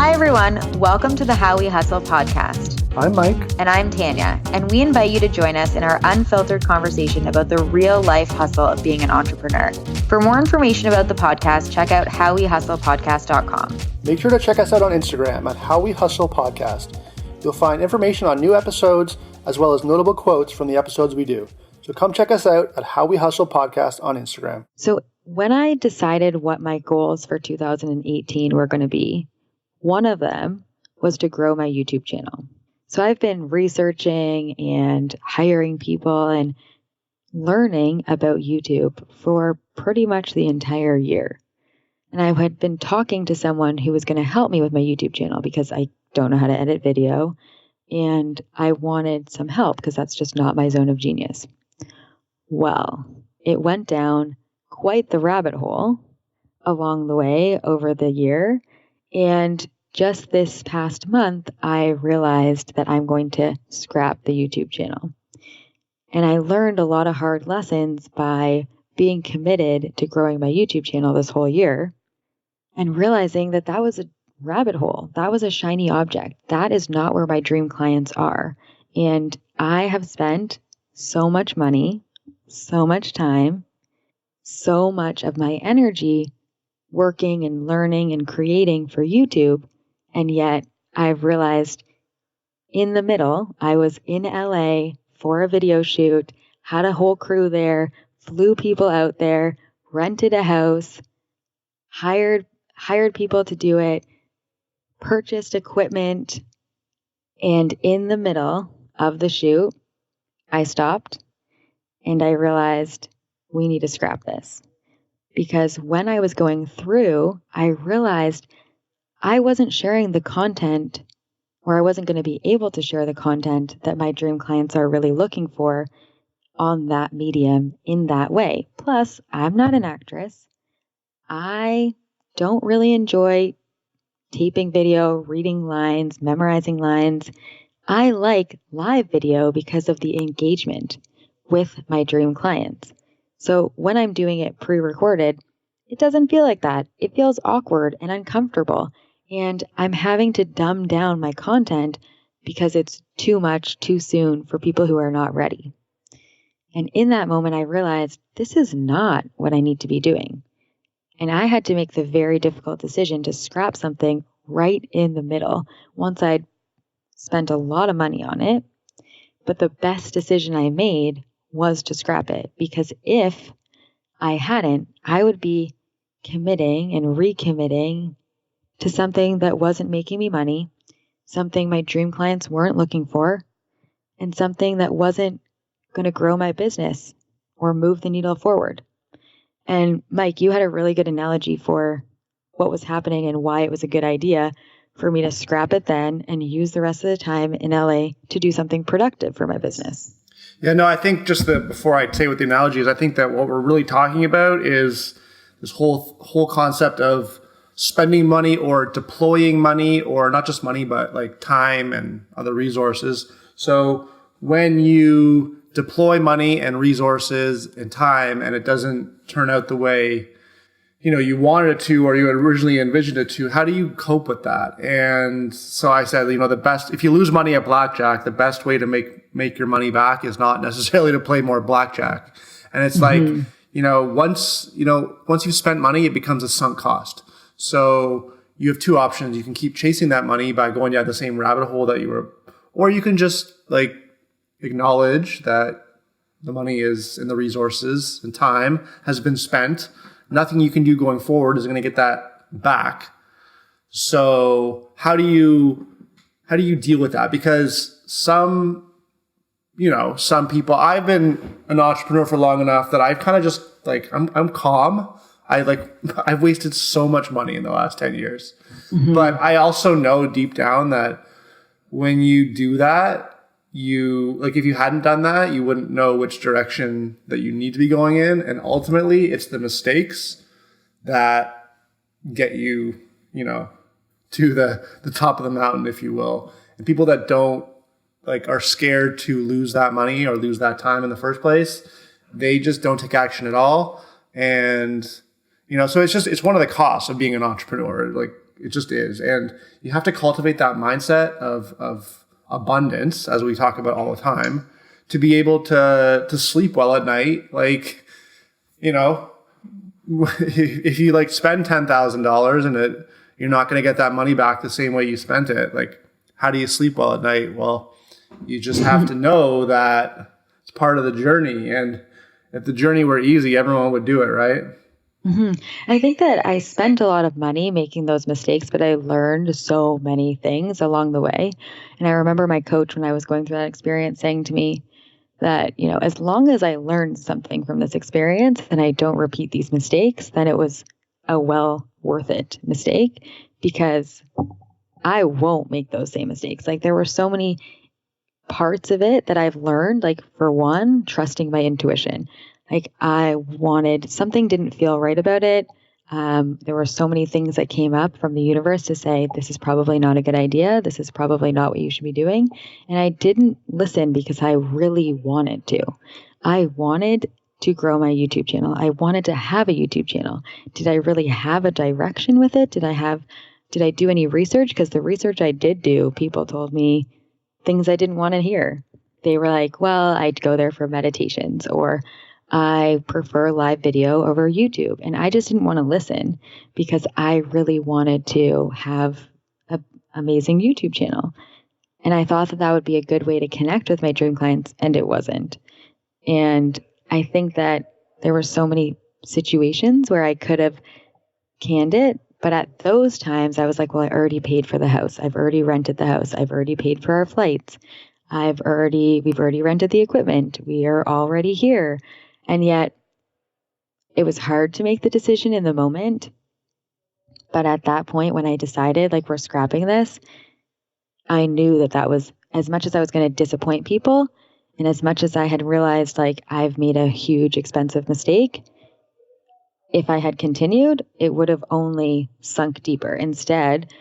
Hi, everyone. Welcome to the How We Hustle podcast. I'm Mike. And I'm Tanya. And we invite you to join us in our unfiltered conversation about the real life hustle of being an entrepreneur. For more information about the podcast, check out howwehustlepodcast.com. Make sure to check us out on Instagram at How We Hustle Podcast. You'll find information on new episodes as well as notable quotes from the episodes we do. So come check us out at How We Hustle Podcast on Instagram. So when I decided what my goals for 2018 were going to be, one of them was to grow my YouTube channel. So I've been researching and hiring people and learning about YouTube for pretty much the entire year. And I had been talking to someone who was going to help me with my YouTube channel because I don't know how to edit video. And I wanted some help because that's just not my zone of genius. Well, it went down quite the rabbit hole along the way over the year. And just this past month, I realized that I'm going to scrap the YouTube channel. And I learned a lot of hard lessons by being committed to growing my YouTube channel this whole year and realizing that that was a rabbit hole. That was a shiny object. That is not where my dream clients are. And I have spent so much money, so much time, so much of my energy working and learning and creating for YouTube. And yet I've realized in the middle, I was in LA for a video shoot, had a whole crew there, flew people out there, rented a house, hired people to do it, purchased equipment. And in the middle of the shoot, I stopped and I realized we need to scrap this. Because when I was going through, I realized I wasn't sharing the content, or I wasn't going to be able to share the content that my dream clients are really looking for on that medium in that way. Plus, I'm not an actress. I don't really enjoy taping video, reading lines, memorizing lines. I like live video because of the engagement with my dream clients. So when I'm doing it pre-recorded, it doesn't feel like that. It feels awkward and uncomfortable. And I'm having to dumb down my content because it's too much too soon for people who are not ready. And in that moment, I realized this is not what I need to be doing. And I had to make the very difficult decision to scrap something right in the middle once I'd spent a lot of money on it. But the best decision I made was to scrap it, because if I hadn't, I would be committing and recommitting to something that wasn't making me money, something my dream clients weren't looking for, and something that wasn't going to grow my business or move the needle forward. And Mike, you had a really good analogy for what was happening and why it was a good idea for me to scrap it then and use the rest of the time in LA to do something productive for my business. Yeah, no, I think before I say what the analogy is, I think that what we're really talking about is this whole concept of spending money or deploying money, or not just money, but like time and other resources. So when you deploy money and resources and time and it doesn't turn out the way you wanted it to, or you had originally envisioned it to, how do you cope with that? And so I said, the best, if you lose money at blackjack, the best way to make your money back is not necessarily to play more blackjack. And it's like, once you've spent money, it becomes a sunk cost. So you have two options. You can keep chasing that money by going down the same rabbit hole that you were, or you can just acknowledge that the money is, and the resources and time has been spent. Nothing you can do going forward is going to get that back. So how do you deal with that? Because some people, I've been an entrepreneur for long enough that I've kind of just I'm calm. I've wasted so much money in the last 10 years. Mm-hmm. But I also know deep down that when you do that, if you hadn't done that, you wouldn't know which direction that you need to be going in. And ultimately it's the mistakes that get you, to the top of the mountain, if you will. And people that don't are scared to lose that money or lose that time in the first place, they just don't take action at all. And, so it's one of the costs of being an entrepreneur. it just is. And you have to cultivate that mindset of abundance, as we talk about all the time, to be able to sleep well at night. Like, you know, if you like spend $10,000 and you're not going to get that money back the same way you spent it. Like, how do you sleep well at night? Well, you just have to know that it's part of the journey. And if the journey were easy, everyone would do it, right? Mm-hmm. I think that I spent a lot of money making those mistakes, but I learned so many things along the way. And I remember my coach, when I was going through that experience, saying to me that, you know, as long as I learned something from this experience and I don't repeat these mistakes, then it was a well worth it mistake, because I won't make those same mistakes. Like, there were so many parts of it that I've learned, like, for one, trusting my intuition. Like, I wanted, something didn't feel right about it. There were so many things that came up from the universe to say, this is probably not a good idea. This is probably not what you should be doing. And I didn't listen because I really wanted to. I wanted to grow my YouTube channel. I wanted to have a YouTube channel. Did I really have a direction with it? Did I do any research? Because the research I did do, people told me things I didn't want to hear. They were like, well, I'd go there for meditations, or I prefer live video over YouTube. And I just didn't want to listen because I really wanted to have an amazing YouTube channel. And I thought that that would be a good way to connect with my dream clients, and it wasn't. And I think that there were so many situations where I could have canned it. But at those times, I was like, well, I already paid for the house. I've already rented the house. I've already paid for our flights. We've already rented the equipment. We are already here. And yet it was hard to make the decision in the moment. But at that point, when I decided, like, we're scrapping this, I knew that that was, as much as I was going to disappoint people, and as much as I had realized, like, I've made a huge expensive mistake, if I had continued, it would have only sunk deeper. Instead,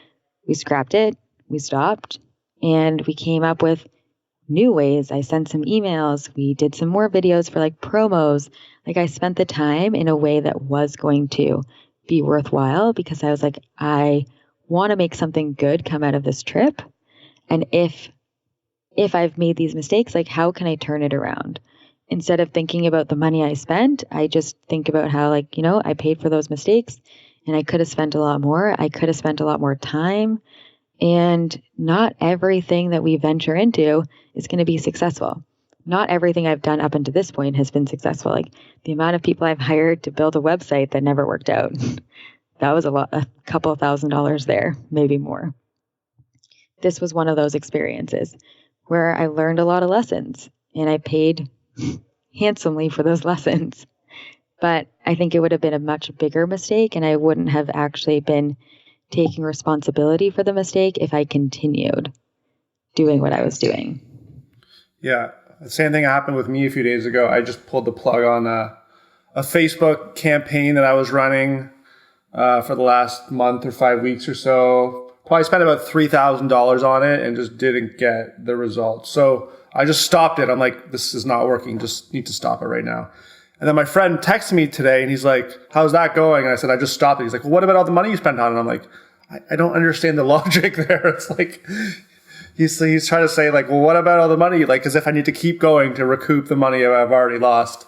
we scrapped it, we stopped, and we came up with new ways. I sent some emails. We did some more videos for, like, promos. Like, I spent the time in a way that was going to be worthwhile, because I was like, I want to make something good come out of this trip. And if I've made these mistakes, like, how can I turn it around? Instead of thinking about the money I spent, I just think about how, like, you know, I paid for those mistakes and I could have spent a lot more. I could have spent a lot more time. And not everything that we venture into is going to be successful. Not everything I've done up until this point has been successful. Like, the amount of people I've hired to build a website that never worked out, that was a couple of $1,000s there, maybe more. This was one of those experiences where I learned a lot of lessons, and I paid handsomely for those lessons. But I think it would have been a much bigger mistake, and I wouldn't have actually been taking responsibility for the mistake if I continued doing what I was doing. Yeah. The same thing happened with me a few days ago. I just pulled the plug on a Facebook campaign that I was running for the last month or 5 weeks or so. Probably spent about $3,000 on it and just didn't get the results. So I just stopped it. I'm like, this is not working. Just need to stop it right now. And then my friend texted me today and he's like, how's that going? And I said, I just stopped it. He's like, well, what about all the money you spent on it? And I'm like, I don't understand the logic there. It's like, he's trying to say, like, well, what about all the money? Like, as if I need to keep going to recoup the money I've already lost.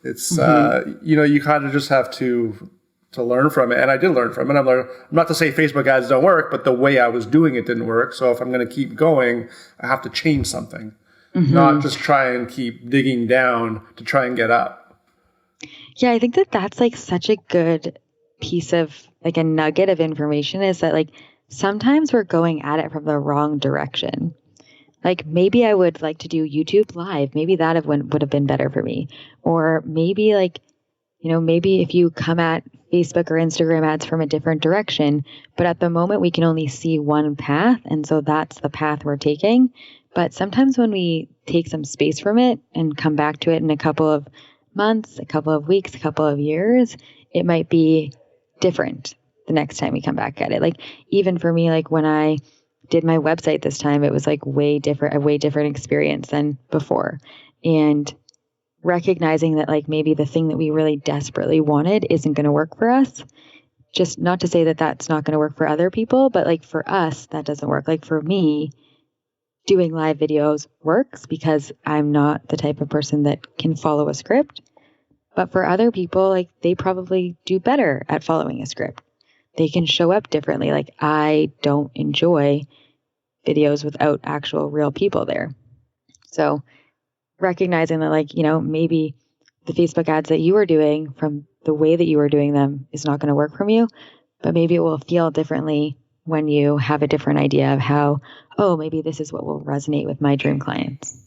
It's, you know, you kind of just have to learn from it. And I did learn from it. I'm not to say Facebook ads don't work, but the way I was doing it didn't work. So if I'm going to keep going, I have to change something, not just try and keep digging down to try and get up. Yeah, I think that that's, like, such a good piece of, like, a nugget of information, is that, like, sometimes we're going at it from the wrong direction. Like, maybe I would like to do YouTube Live. Maybe that would have been better for me. Or maybe, like, you know, maybe if you come at Facebook or Instagram ads from a different direction, but at the moment we can only see one path. And so that's the path we're taking. But sometimes when we take some space from it and come back to it in a couple of months, a couple of weeks, a couple of years, it might be different the next time we come back at it. Like, even for me, like, when I did my website this time, it was like a way different experience than before. And recognizing that, like, maybe the thing that we really desperately wanted isn't going to work for us, just not to say that that's not going to work for other people, but like for us, that doesn't work. Like for me, doing live videos works because I'm not the type of person that can follow a script. But for other people, like they probably do better at following a script. They can show up differently. Like I don't enjoy videos without actual real people there. So recognizing that, like, maybe the Facebook ads that you were doing from the way that you were doing them is not going to work from you, but maybe it will feel differently when you have a different idea of how, oh, maybe this is what will resonate with my dream clients.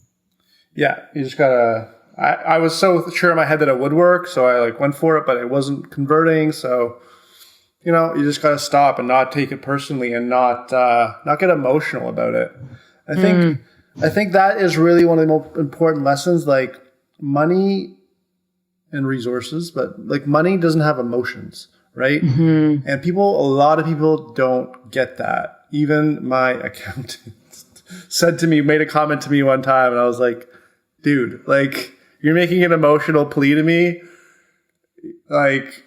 Yeah, you just gotta. I was so sure in my head that it would work, so I like went for it, but it wasn't converting. So you just gotta stop and not take it personally and not get emotional about it. I think that is really one of the most important lessons. Like money and resources, but like money doesn't have emotions, right? Mm-hmm. And a lot of people don't get that. Even my accountant made a comment to me one time, and I was like, dude, like you're making an emotional plea to me. Like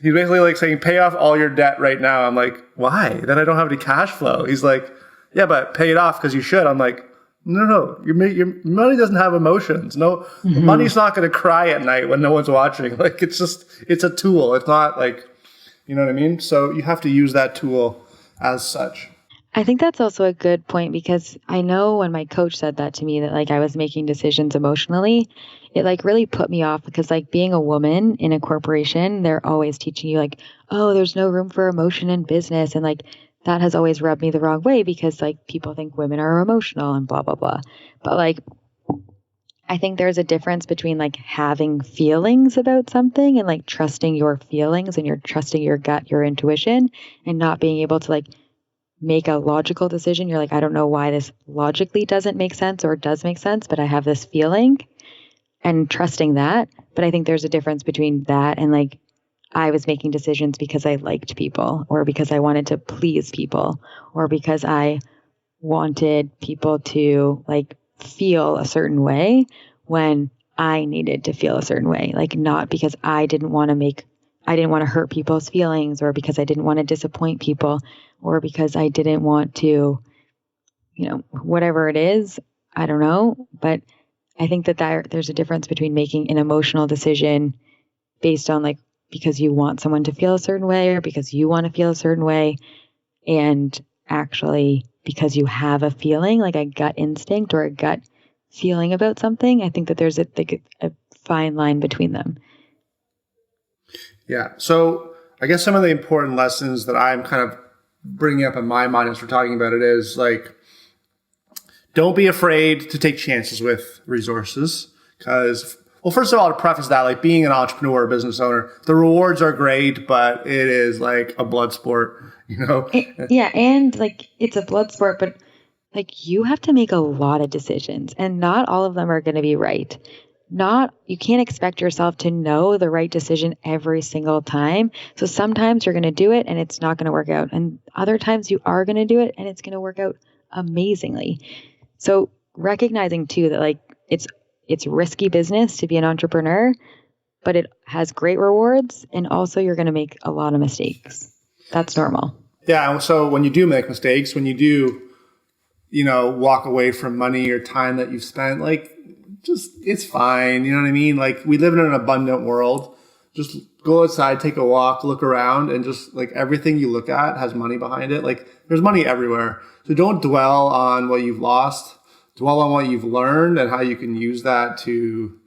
he's basically like saying, pay off all your debt right now. I'm like, why? Then I don't have any cash flow. He's like, yeah, but pay it off because you should. I'm like, no. Your money doesn't have emotions. No, money's not going to cry at night when no one's watching. Like it's a tool. It's not like, you know what I mean? So you have to use that tool as such. I think that's also a good point, because I know when my coach said that to me, that like I was making decisions emotionally, it like really put me off, because like being a woman in a corporation, they're always teaching you like, oh, there's no room for emotion in business. And like that has always rubbed me the wrong way, because like people think women are emotional and blah, blah, blah. But like, I think there's a difference between like having feelings about something and like trusting your feelings and you're trusting your gut, your intuition, and not being able to like make a logical decision. You're like, I don't know why this logically doesn't make sense or does make sense, but I have this feeling, and trusting that. But I think there's a difference between that and like I was making decisions because I liked people, or because I wanted to please people, or because I wanted people to like feel a certain way when I needed to feel a certain way. Like not because I didn't want to hurt people's feelings, or because I didn't want to disappoint people, or because I didn't want to, whatever it is, I don't know. But I think that there's a difference between making an emotional decision based on like, because you want someone to feel a certain way, or because you want to feel a certain way, and actually because you have a feeling, like a gut instinct or a gut feeling about something. I think that there's a fine line between them. Yeah. So I guess some of the important lessons that I'm kind of bringing up in my mind as we're talking about it is like, don't be afraid to take chances with resources, because, well, first of all, to preface that, like being an entrepreneur or business owner, the rewards are great, but it is like a blood sport, Yeah. And like, it's a blood sport, but like you have to make a lot of decisions, and not all of them are going to be right. You can't expect yourself to know the right decision every single time. So sometimes you're going to do it and it's not going to work out. And other times you are going to do it and it's going to work out amazingly. So recognizing too that like it's risky business to be an entrepreneur, but it has great rewards, and also you're going to make a lot of mistakes. That's normal. Yeah. So when you do make mistakes, when you do, walk away from money or time that you've spent, like, just, it's fine. You know what I mean? Like, we live in an abundant world. Just go outside, take a walk, look around, and just like everything you look at has money behind it. Like, there's money everywhere. So don't dwell on what you've lost. Dwell on what you've learned and how you can use that to,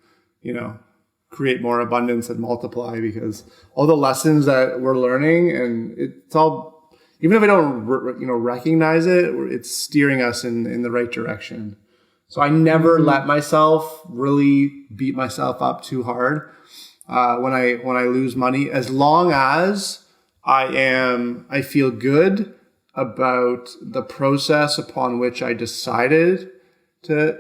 create more abundance and multiply, because all the lessons that we're learning, and it's all, even if I don't, recognize it, it's steering us in the right direction. So I never let myself really beat myself up too hard when I lose money, as long as I feel good about the process upon which I decided to,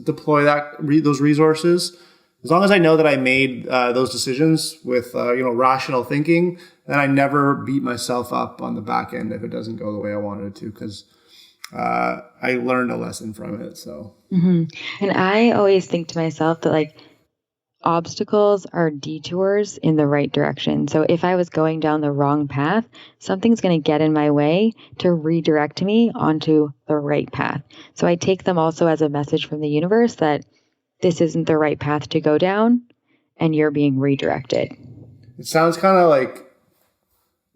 deploy those resources. As long as I know that I made those decisions with rational thinking, then I never beat myself up on the back end if it doesn't go the way I wanted it to, because I learned a lesson from it. So, And I always think to myself that like obstacles are detours in the right direction. So if I was going down the wrong path, something's going to get in my way to redirect me onto the right path. So I take them also as a message from the universe that this isn't the right path to go down and you're being redirected. It sounds kind of like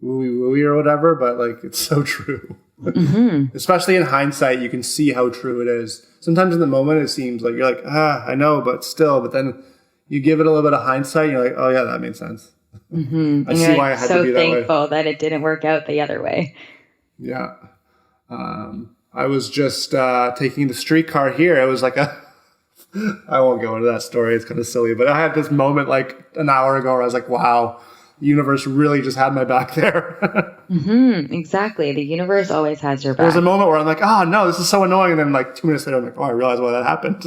wooey or whatever, but like it's so true. Mm-hmm. Especially in hindsight, you can see how true it is. Sometimes in the moment, it seems like you're like, I know, but still. But then you give it a little bit of hindsight, and you're like, oh yeah, that made sense. Mm-hmm. I see why I had to be that way. So thankful that it didn't work out the other way. Yeah. I was just taking the streetcar here. It was like I won't go into that story. It's kind of silly, but I had this moment like an hour ago where I was like, wow, the universe really just had my back there. Mm-hmm. Exactly. The universe always has your back. There was a moment where I'm like, oh no, this is so annoying. And then like 2 minutes later, I'm like, oh, I realized why that happened.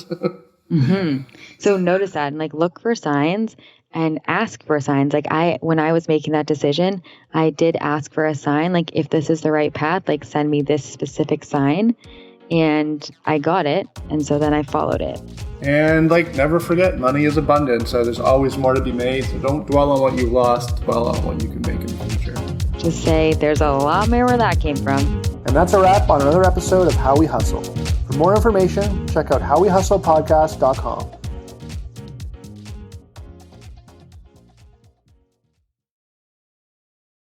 Mm-hmm. So notice that and like look for signs and ask for signs. Like when I was making that decision, I did ask for a sign. Like if this is the right path, like send me this specific sign. And I got it. And so then I followed it. And like, never forget, money is abundant. So there's always more to be made. So don't dwell on what you lost, dwell on what you can make in the future. Just say there's a lot more where that came from. And that's a wrap on another episode of How We Hustle. For more information, check out howwehustlepodcast.com.